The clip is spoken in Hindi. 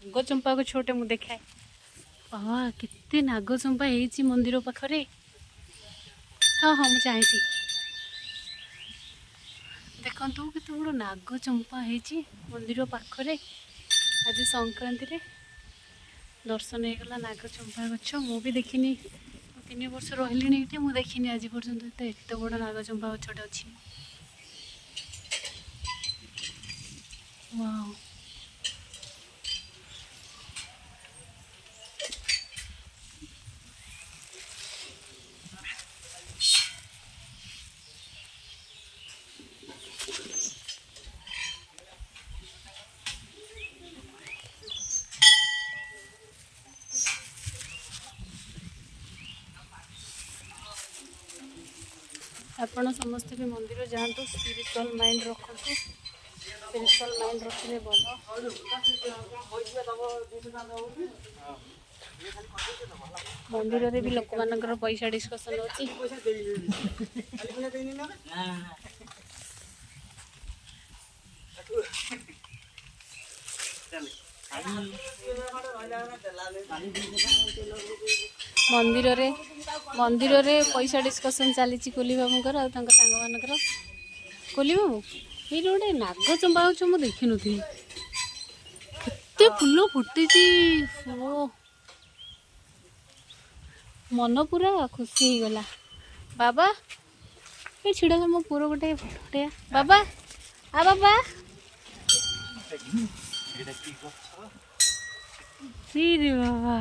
नागचंपा को छोटे मुझे देखाए बाबा केते नागचंपा है मंदिर पाखरे। हाँ हाँ मुझे चाहती देखु केते बड़ नागचंपा है मंदिर पाखरे। आज संक्रांति रे दर्शन होगला नागचंपा गछ मु भी देखनी 3 वर्ष रही ये मुझे देखनी आज पर्यटन एत बड़ नागचंपा गछटे अच्छी। वाओ आपण समस्त भी मंदिर जातु स्पिरिचुअल माइंड रखु स्पिरिचुअल माइंड रखिले भल। मंदिर रे भी लोक मानकर पैसा डिस्कशन होची। मंदिर रे पैसा डिस्कशन चली कोली बाबूर सांग मानकर। कोली बाबू ये गोटे नागचंपा गछ मुझे देखी नी केते फूल फुटी मन पूरा खुशी हो गला। बाबा ये छिड़ा मो पुर गोटे फोटे बाबा आ बाबा रे बाबा